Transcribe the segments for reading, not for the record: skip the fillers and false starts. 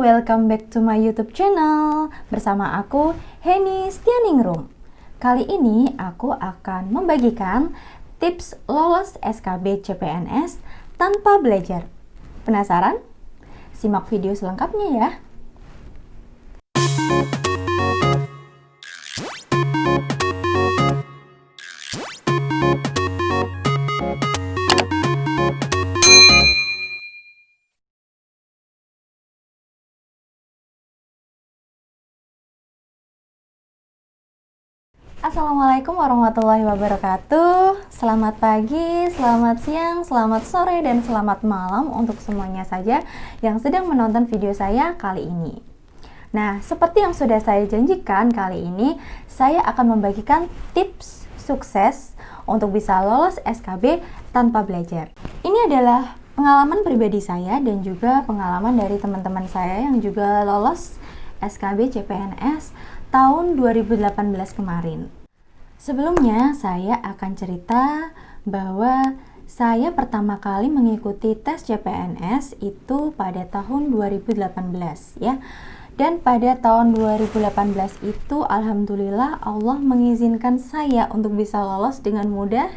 welcome back to my YouTube channel. Bersama aku, Heni Setianingrum. Kali ini aku akan membagikan tips lolos SKB CPNS tanpa belajar. Penasaran? Simak video selengkapnya ya. Assalamualaikum warahmatullahi wabarakatuh. Selamat pagi, selamat siang, selamat sore, dan selamat malam untuk semuanya saja yang sedang menonton video saya kali ini. Nah, seperti yang sudah saya janjikan, kali ini saya akan membagikan tips sukses untuk bisa lolos SKB tanpa belajar. Ini adalah pengalaman pribadi saya dan juga pengalaman dari teman-teman saya yang juga lolos SKB CPNS tahun 2018 kemarin. Sebelumnya saya akan cerita bahwa saya pertama kali mengikuti tes CPNS itu pada tahun 2018 ya. Dan pada tahun 2018 itu alhamdulillah Allah mengizinkan saya untuk bisa lolos dengan mudah,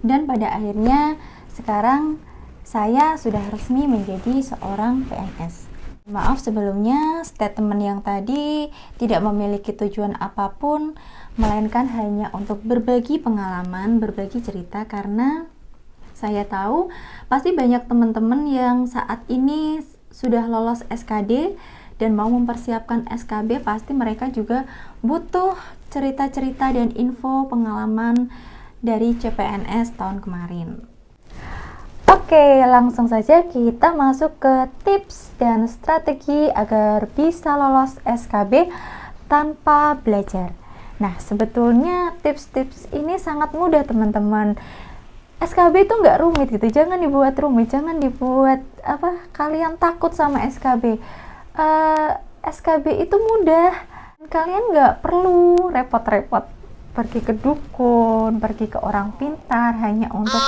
dan pada akhirnya sekarang saya sudah resmi menjadi seorang PNS. Maaf sebelumnya, statement yang tadi tidak memiliki tujuan apapun, melainkan hanya untuk berbagi pengalaman, berbagi cerita, karena saya tahu pasti banyak teman-teman yang saat ini sudah lolos SKD dan mau mempersiapkan SKB, pasti mereka juga butuh cerita-cerita dan info pengalaman dari CPNS tahun kemarin. Oke, langsung saja kita masuk ke tips dan strategi agar bisa lolos SKB tanpa belajar. Nah, sebetulnya tips-tips ini sangat mudah teman-teman. SKB itu nggak rumit gitu, jangan dibuat rumit, jangan dibuat kalian takut sama SKB. SKB itu mudah, kalian nggak perlu repot-repot pergi ke dukun, pergi ke orang pintar hanya untuk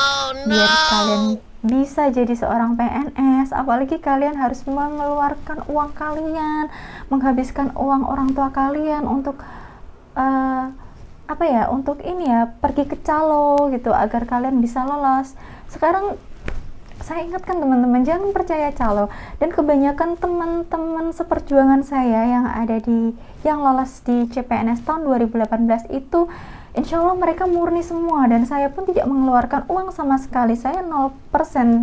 biar kalian bisa jadi seorang PNS. Apalagi kalian harus mengeluarkan uang kalian, menghabiskan uang orang tua kalian untuk untuk pergi ke calo gitu agar kalian bisa lolos. Sekarang saya ingatkan teman-teman, jangan percaya calo. Dan kebanyakan teman-teman seperjuangan saya yang lolos di CPNS tahun 2018 itu insya Allah mereka murni semua, dan saya pun tidak mengeluarkan uang sama sekali. Saya 0%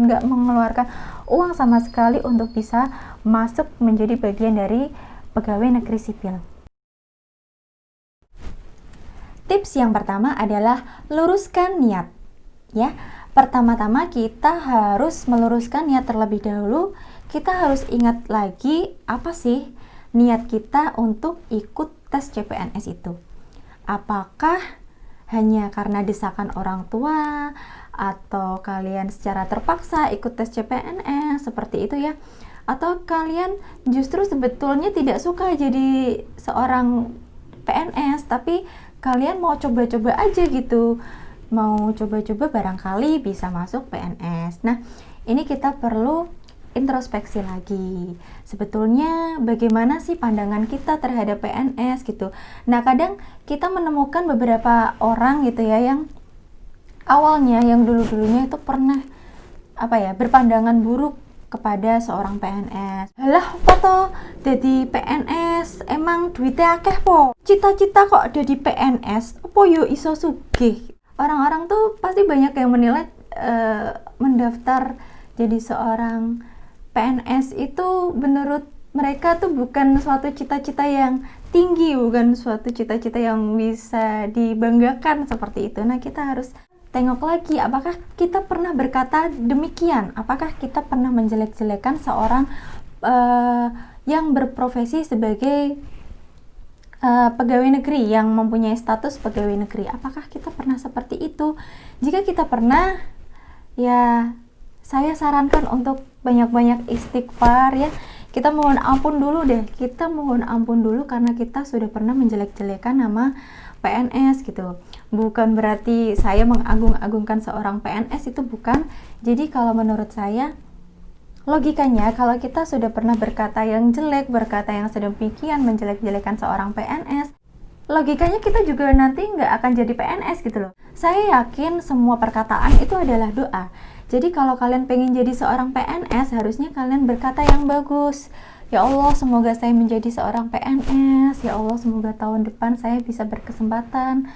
nggak mengeluarkan uang sama sekali untuk bisa masuk menjadi bagian dari pegawai negeri sipil. Tips yang pertama adalah luruskan niat. Ya, pertama-tama kita harus meluruskan niat terlebih dahulu. Kita harus ingat lagi apa sih niat kita untuk ikut tes CPNS itu. Apakah hanya karena desakan orang tua atau kalian secara terpaksa ikut tes CPNS seperti itu ya, atau kalian justru sebetulnya tidak suka jadi seorang PNS tapi kalian mau coba-coba aja gitu, mau coba-coba barangkali bisa masuk PNS. Nah, ini kita perlu introspeksi lagi. Sebetulnya bagaimana sih pandangan kita terhadap PNS gitu. Nah, kadang kita menemukan beberapa orang gitu ya yang awalnya, yang dulu-dulunya itu pernah berpandangan buruk kepada seorang PNS. Halah, foto jadi PNS emang duitnya akeh po. Cita-cita kok jadi PNS, apa yo iso sugih. Orang-orang tuh pasti banyak yang menilai mendaftar jadi seorang PNS itu menurut mereka tuh bukan suatu cita-cita yang tinggi, bukan suatu cita-cita yang bisa dibanggakan seperti itu. Nah, kita harus tengok lagi, apakah kita pernah berkata demikian? Apakah kita pernah menjelek-jelekan seorang yang berprofesi sebagai pegawai negeri, yang mempunyai status pegawai negeri? Apakah kita pernah seperti itu? Jika kita pernah, ya saya sarankan untuk banyak-banyak istighfar ya. Kita mohon ampun dulu deh. Kita mohon ampun dulu karena kita sudah pernah menjelek-jelekan nama PNS gitu. Bukan berarti saya mengagung-agungkan seorang PNS, itu bukan. Jadi kalau menurut saya Logikanya, kalau kita sudah pernah berkata yang jelek, berkata yang sedemikian, menjelek-jelekan seorang PNS, logikanya kita juga nanti nggak akan jadi PNS gitu loh. Saya yakin semua perkataan itu adalah doa. Jadi kalau kalian pengen jadi seorang PNS, harusnya kalian berkata yang bagus. Ya Allah, semoga saya menjadi seorang PNS. Ya Allah, semoga tahun depan saya bisa berkesempatan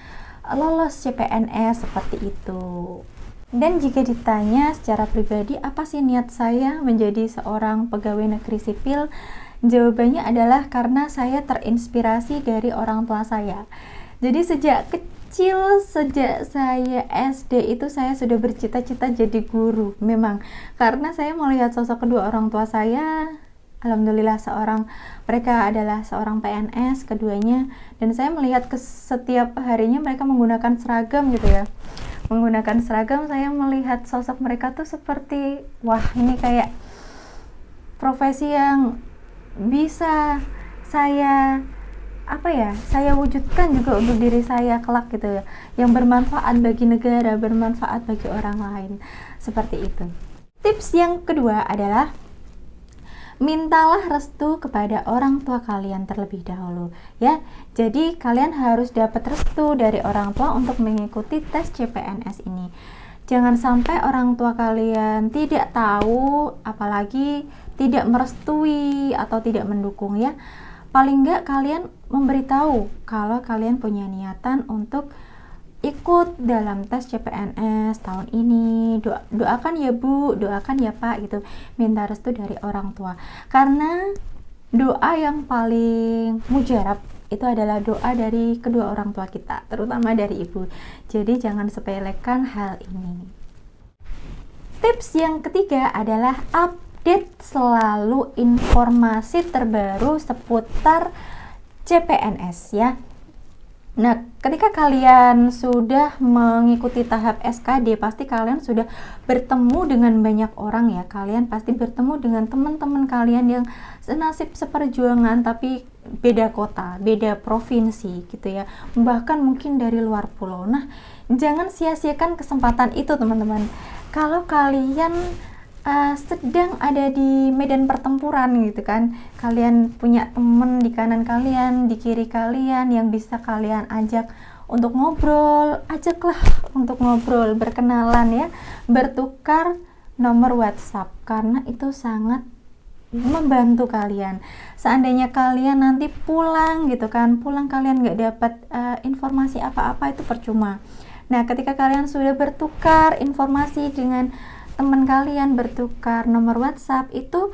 lolos CPNS, seperti itu. Dan jika ditanya secara pribadi, apa sih niat saya menjadi seorang pegawai negeri sipil? Jawabannya adalah karena saya terinspirasi dari orang tua saya. Jadi sejak kecil, sejak saya SD itu saya sudah bercita-cita jadi guru. Memang karena saya melihat sosok kedua orang tua saya, alhamdulillah mereka adalah seorang PNS keduanya, dan saya melihat setiap harinya mereka menggunakan seragam gitu ya. Menggunakan seragam, saya melihat sosok mereka tuh seperti, wah ini kayak profesi yang bisa saya saya wujudkan juga untuk diri saya kelak gitu ya, yang bermanfaat bagi negara, bermanfaat bagi orang lain, seperti itu. Tips yang kedua adalah mintalah restu kepada orang tua kalian terlebih dahulu ya. Jadi kalian harus dapat restu dari orang tua untuk mengikuti tes CPNS ini. Jangan sampai orang tua kalian tidak tahu, apalagi tidak merestui atau tidak mendukung ya. Paling enggak kalian memberitahu kalau kalian punya niatan untuk ikut dalam tes CPNS tahun ini. Doakan ya Bu, doakan ya Pak gitu. Minta restu dari orang tua. Karena doa yang paling mujarab itu adalah doa dari kedua orang tua kita, terutama dari ibu. Jadi jangan sepelekan hal ini. Tips yang ketiga adalah update selalu informasi terbaru seputar CPNS ya. Nah, ketika kalian sudah mengikuti tahap SKD, pasti kalian sudah bertemu dengan banyak orang ya. Kalian pasti bertemu dengan teman-teman kalian yang senasib seperjuangan tapi beda kota, beda provinsi gitu ya. Bahkan mungkin dari luar pulau. Nah, jangan sia-siakan kesempatan itu teman-teman. Kalau kalian sedang ada di medan pertempuran gitu kan, kalian punya temen di kanan kalian, di kiri kalian yang bisa kalian ajak untuk ngobrol, ajaklah untuk ngobrol, berkenalan ya, bertukar nomor WhatsApp, karena itu sangat membantu kalian. Seandainya kalian nanti pulang gitu kan, pulang kalian nggak dapat informasi apa-apa, itu percuma. Nah, ketika kalian sudah bertukar informasi dengan teman kalian, bertukar nomor WhatsApp, itu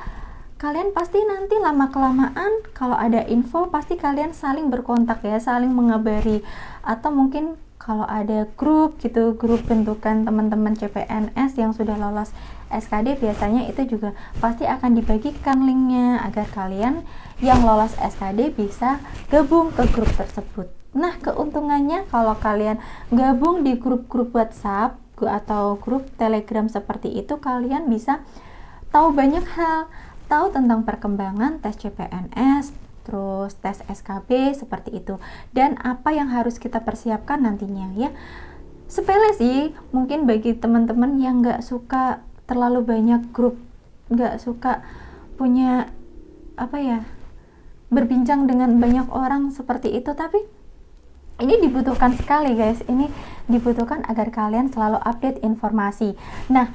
kalian pasti nanti lama-kelamaan kalau ada info pasti kalian saling berkontak ya, saling mengabari. Atau mungkin kalau ada grup gitu, grup bentukan teman-teman CPNS yang sudah lolos SKD, biasanya itu juga pasti akan dibagikan linknya agar kalian yang lolos SKD bisa gabung ke grup tersebut. Nah, keuntungannya kalau kalian gabung di grup-grup WhatsApp atau grup Telegram seperti itu, kalian bisa tahu banyak hal, tahu tentang perkembangan tes CPNS, terus tes SKB seperti itu, dan apa yang harus kita persiapkan nantinya ya. Sepele sih mungkin bagi teman-teman yang nggak suka terlalu banyak grup, nggak suka punya berbincang dengan banyak orang seperti itu, tapi ini dibutuhkan sekali guys, ini dibutuhkan agar kalian selalu update informasi. Nah,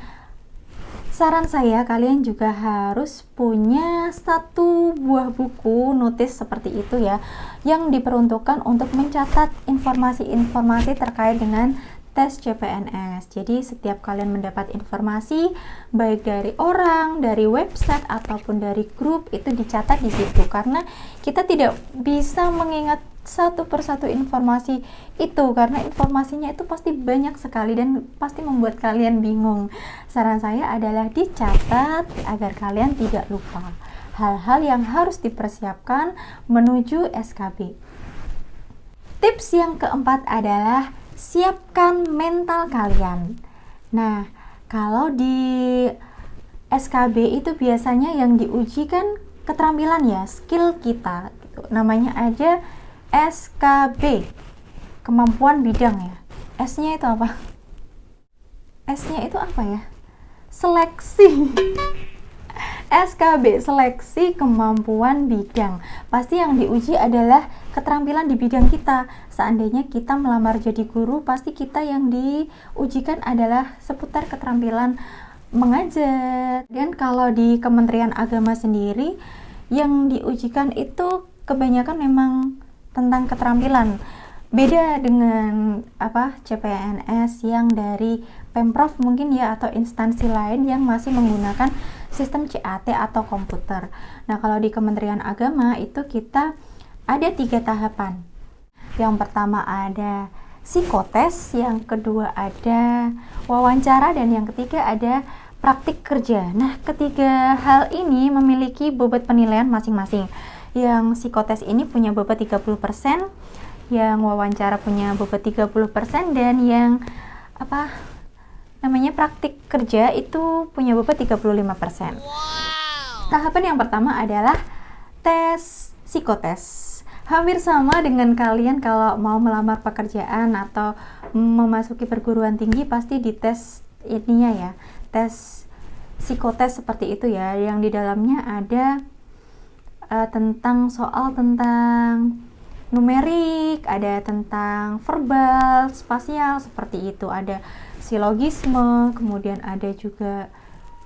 saran saya kalian juga harus punya satu buah buku notis seperti itu ya, yang diperuntukkan untuk mencatat informasi-informasi terkait dengan tes CPNS. Jadi setiap kalian mendapat informasi baik dari orang, dari website ataupun dari grup, itu dicatat di situ, karena kita tidak bisa mengingat satu persatu informasi itu, karena informasinya itu pasti banyak sekali dan pasti membuat kalian bingung. Saran saya adalah dicatat agar kalian tidak lupa hal-hal yang harus dipersiapkan menuju SKB. Tips yang keempat adalah siapkan mental kalian. Nah, kalau di SKB itu biasanya yang diuji kan keterampilan ya, skill kita gitu. Namanya aja SKB, kemampuan bidang ya. S-nya itu apa? S-nya itu apa ya? Seleksi. SKB, seleksi kemampuan bidang. Pasti yang diuji adalah keterampilan di bidang kita. Seandainya kita melamar jadi guru, pasti kita yang diujikan adalah seputar keterampilan mengajar. Dan kalau di Kementerian Agama sendiri, yang diujikan itu kebanyakan memang tentang keterampilan. Beda dengan CPNS yang dari Pemprov mungkin ya, atau instansi lain yang masih menggunakan sistem CAT atau komputer. Nah, kalau di Kementerian Agama itu kita ada 3 tahapan. Yang pertama ada psikotes, yang kedua ada wawancara, dan yang ketiga ada praktik kerja. Nah, ketiga hal ini memiliki bobot penilaian masing-masing. Yang psikotes ini punya bobot 30%, yang wawancara punya bobot 30%, dan yang praktik kerja itu punya bobot 35%. Tahapan yang pertama adalah tes psikotes. Hampir sama dengan kalian kalau mau melamar pekerjaan atau memasuki perguruan tinggi, pasti dites ininya ya, tes psikotes seperti itu ya, yang di dalamnya ada tentang numerik, ada tentang verbal, spasial, seperti itu, ada silogisme, kemudian ada juga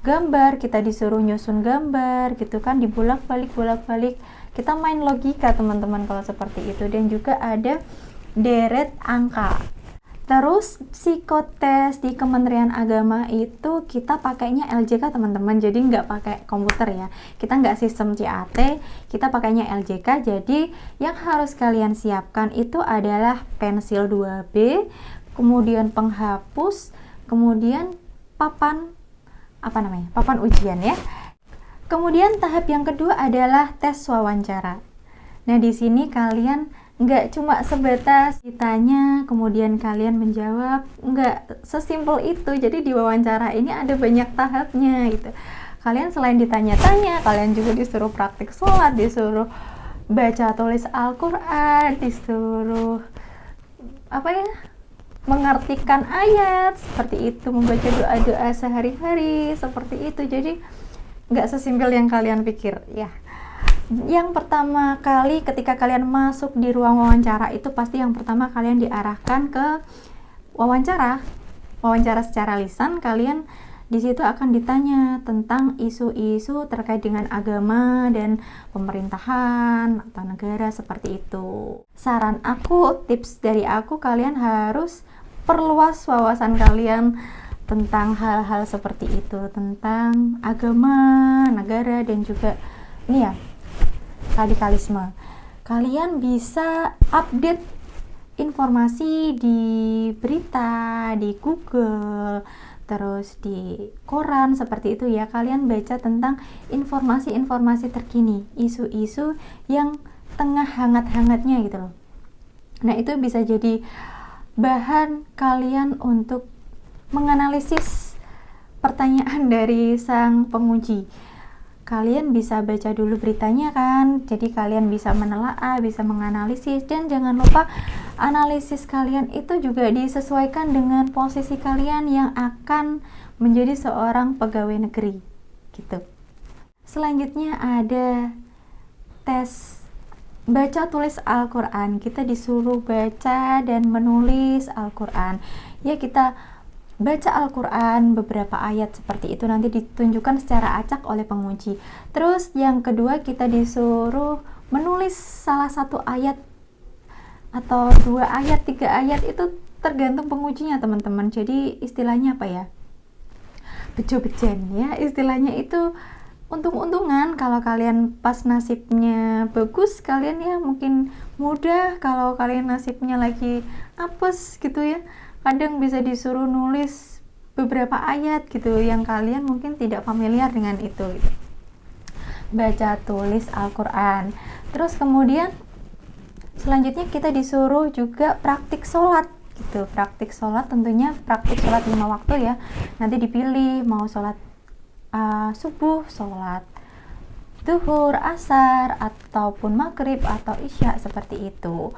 gambar, kita disuruh nyusun gambar gitu kan, dibolak-balik, kita main logika teman-teman kalau seperti itu. Dan juga ada deret angka. Terus psikotes di Kementerian Agama itu kita pakainya LJK teman-teman, jadi nggak pakai komputer ya, kita nggak sistem CAT, kita pakainya LJK. Jadi yang harus kalian siapkan itu adalah pensil 2B, kemudian penghapus, kemudian papan ujian ya. Kemudian tahap yang kedua adalah tes wawancara. Nah, di sini kalian nggak cuma sebatas ditanya kemudian kalian menjawab, nggak sesimpel itu. Jadi di wawancara ini ada banyak tahapnya gitu. Kalian selain ditanya-tanya, kalian juga disuruh praktik sholat, disuruh baca tulis Al-Quran, disuruh mengartikan ayat seperti itu, membaca doa-doa sehari-hari seperti itu. Jadi nggak sesimpel yang kalian pikir ya. Yang pertama kali ketika kalian masuk di ruang wawancara itu, pasti yang pertama kalian diarahkan ke wawancara secara lisan. Kalian di situ akan ditanya tentang isu-isu terkait dengan agama dan pemerintahan atau negara seperti itu. Saran aku, tips dari aku, kalian harus perluas wawasan kalian tentang hal-hal seperti itu, tentang agama, negara, dan juga ini ya, radikalisme. Kalian bisa update informasi di berita, di Google, terus di koran seperti itu ya. Kalian baca tentang informasi-informasi terkini, isu-isu yang tengah hangat-hangatnya gitu loh. Nah, itu bisa jadi bahan kalian untuk menganalisis pertanyaan dari sang penguji. Kalian bisa baca dulu beritanya kan, jadi kalian bisa menelaah, bisa menganalisis. Dan jangan lupa analisis kalian itu juga disesuaikan dengan posisi kalian yang akan menjadi seorang pegawai negeri gitu. Selanjutnya ada tes baca tulis Al-Quran. Kita disuruh baca dan menulis Al-Quran ya. Kita baca Al-Quran beberapa ayat seperti itu, nanti ditunjukkan secara acak oleh penguji. Terus yang kedua, kita disuruh menulis salah satu ayat atau 2 ayat, 3 ayat, itu tergantung pengujinya teman-teman. Jadi istilahnya apa ya, bejo-bejan ya, istilahnya itu untung-untungan. Kalau kalian pas nasibnya bagus, kalian ya mungkin mudah. Kalau kalian nasibnya lagi apes gitu ya, kadang bisa disuruh nulis beberapa ayat gitu yang kalian mungkin tidak familiar dengan itu gitu. Baca tulis Al-Quran. Terus kemudian selanjutnya kita disuruh juga praktik sholat gitu. Praktik sholat, tentunya praktik sholat 5 waktu ya. Nanti dipilih mau sholat subuh, sholat zuhur, asar, ataupun maghrib atau isya seperti itu.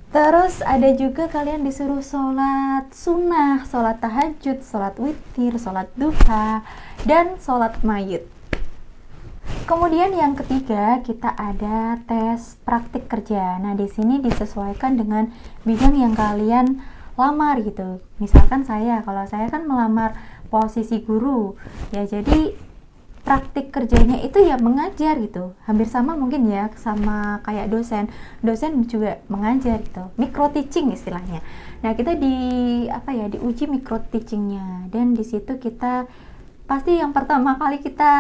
Terus ada juga kalian disuruh sholat sunnah, sholat tahajud, sholat witir, sholat duha, dan sholat mayit. Kemudian yang ketiga, kita ada tes praktik kerja. Nah, di sini disesuaikan dengan bidang yang kalian lamar gitu. Misalkan kalau saya kan melamar posisi guru. Ya, jadi praktik kerjanya itu ya mengajar gitu. Hampir sama mungkin ya sama kayak dosen. Dosen juga mengajar gitu. Micro teaching istilahnya. Nah, kita diuji micro teachingnya, dan di situ kita pasti yang pertama kali kita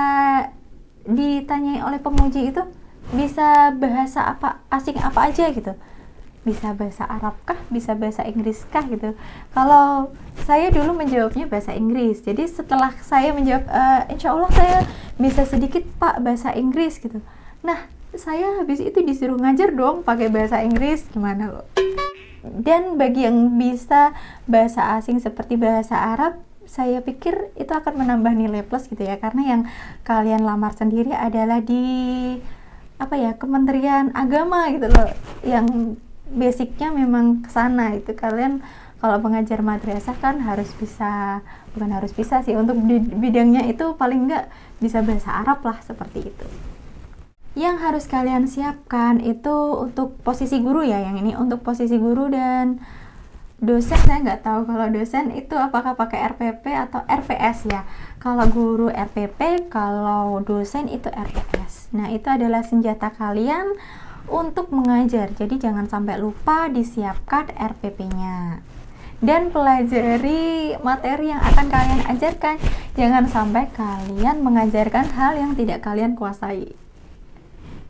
ditanyai oleh penguji itu bisa bahasa asing apa aja gitu, bisa bahasa Arab kah, bisa bahasa Inggris kah gitu. Kalau saya dulu menjawabnya bahasa Inggris, jadi setelah saya menjawab insya Allah saya bisa sedikit Pak bahasa Inggris gitu, nah saya habis itu disuruh ngajar dong pakai bahasa Inggris, gimana loh. Dan bagi yang bisa bahasa asing seperti bahasa Arab, saya pikir itu akan menambah nilai plus gitu ya, karena yang kalian lamar sendiri adalah di Kementerian Agama gitu loh, yang basicnya memang kesana. Itu kalian kalau pengajar madrasah kan bukan harus bisa sih, untuk bidangnya itu paling enggak bisa bahasa Arab lah, seperti itu. Yang harus kalian siapkan itu untuk posisi guru ya, yang ini untuk posisi guru. Dan dosen saya nggak tahu kalau dosen itu apakah pakai RPP atau RPS ya. Kalau guru RPP, kalau dosen itu RPS. Nah, itu adalah senjata kalian untuk mengajar. Jadi jangan sampai lupa disiapkan RPP-nya. Dan pelajari materi yang akan kalian ajarkan. Jangan sampai kalian mengajarkan hal yang tidak kalian kuasai.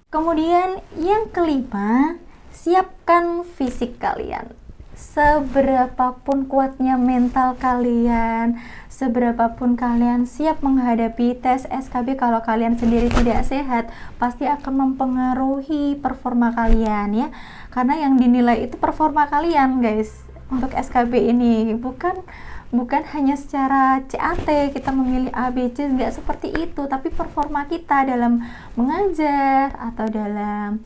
Kemudian yang kelima, siapkan fisik kalian. Seberapapun kuatnya mental kalian, seberapapun kalian siap menghadapi tes SKB, kalau kalian sendiri tidak sehat, pasti akan mempengaruhi performa kalian ya. Karena yang dinilai itu performa kalian guys, untuk SKB ini bukan hanya secara CAT kita memilih A, B, C, nggak seperti itu, tapi performa kita dalam mengajar atau dalam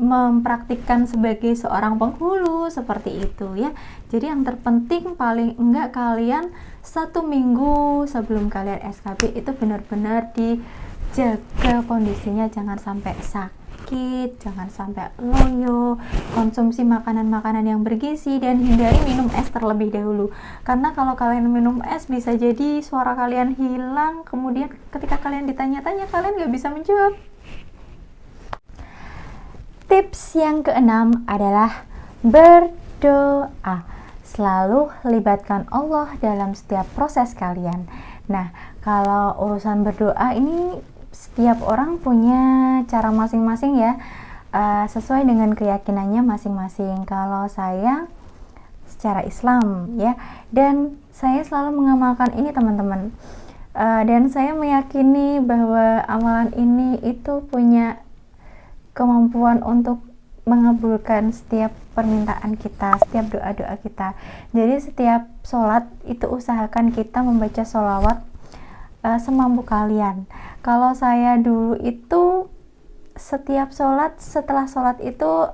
mempraktikkan sebagai seorang penghulu, seperti itu ya. Jadi yang terpenting paling enggak kalian 1 minggu sebelum kalian SKB itu benar-benar dijaga kondisinya, jangan sampai sakit, jangan sampai loyo, konsumsi makanan-makanan yang bergizi, dan hindari minum es terlebih dahulu. Karena kalau kalian minum es bisa jadi suara kalian hilang, kemudian ketika kalian ditanya-tanya kalian nggak bisa menjawab. Tips yang keenam adalah berdoa. Selalu libatkan Allah dalam setiap proses kalian. Nah, kalau urusan berdoa ini setiap orang punya cara masing-masing ya, sesuai dengan keyakinannya masing-masing. Kalau saya secara Islam ya, dan saya selalu mengamalkan ini teman-teman, dan saya meyakini bahwa amalan ini itu punya kemampuan untuk mengabulkan setiap permintaan kita, setiap doa-doa kita. Jadi setiap sholat itu usahakan kita membaca sholawat semampu kalian. Kalau saya dulu itu setiap sholat, setelah sholat itu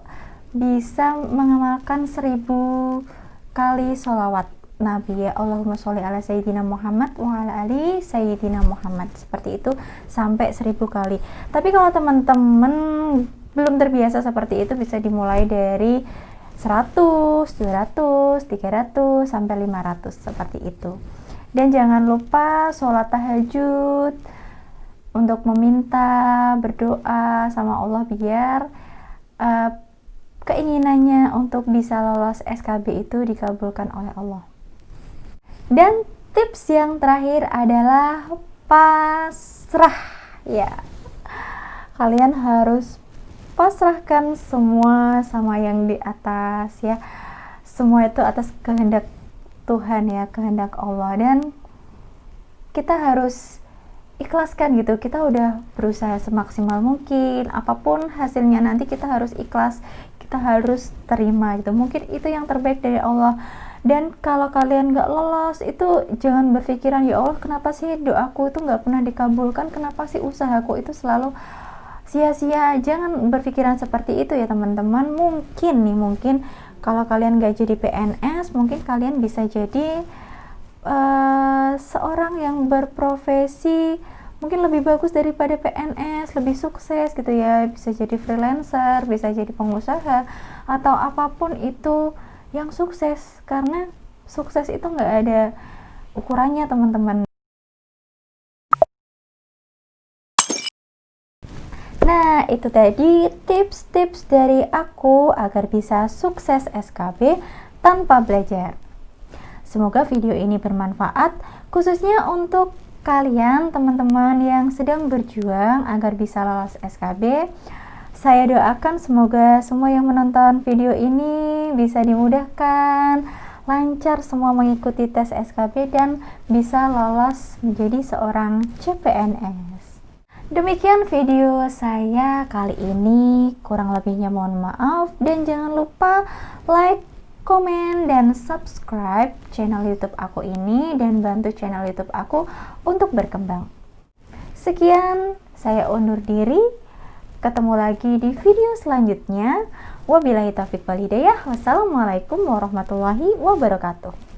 bisa mengamalkan 1000 kali sholawat Nabi ya, Allahumma sholli ala sayyidina Muhammad wa ala ali sayyidina Muhammad, seperti itu sampai 1000 kali. Tapi kalau teman-teman belum terbiasa seperti itu, bisa dimulai dari 100, 200, 300 sampai 500 seperti itu. Dan jangan lupa sholat tahajud untuk meminta, berdoa sama Allah biar keinginannya untuk bisa lolos SKB itu dikabulkan oleh Allah. Dan tips yang terakhir adalah pasrah ya. Kalian harus pasrahkan semua sama yang di atas ya. Semua itu atas kehendak Tuhan ya, kehendak Allah, dan kita harus ikhlaskan gitu. Kita udah berusaha semaksimal mungkin, apapun hasilnya nanti kita harus ikhlas, kita harus terima gitu. Mungkin itu yang terbaik dari Allah. Dan kalau kalian gak lolos itu jangan berpikiran, ya Allah kenapa sih doaku itu gak pernah dikabulkan, kenapa sih usahaku itu selalu sia-sia. Jangan berpikiran seperti itu ya teman-teman. Mungkin kalau kalian gak jadi PNS, mungkin kalian bisa jadi seorang yang berprofesi mungkin lebih bagus daripada PNS, lebih sukses gitu ya, bisa jadi freelancer, bisa jadi pengusaha, atau apapun itu yang sukses, karena sukses itu nggak ada ukurannya teman-teman. Nah, itu tadi tips-tips dari aku agar bisa sukses SKB tanpa belajar. Semoga video ini bermanfaat, khususnya untuk kalian teman-teman yang sedang berjuang agar bisa lolos SKB. Saya doakan semoga semua yang menonton video ini bisa dimudahkan, lancar semua mengikuti tes SKB dan bisa lolos menjadi seorang CPNS. Demikian video saya kali ini, kurang lebihnya mohon maaf, dan jangan lupa like, komen, dan subscribe channel YouTube aku ini dan bantu channel YouTube aku untuk berkembang. Sekian, saya undur diri. Ketemu lagi di video selanjutnya. Wabillahi taufiq wal hidayah. Wassalamualaikum warahmatullahi wabarakatuh.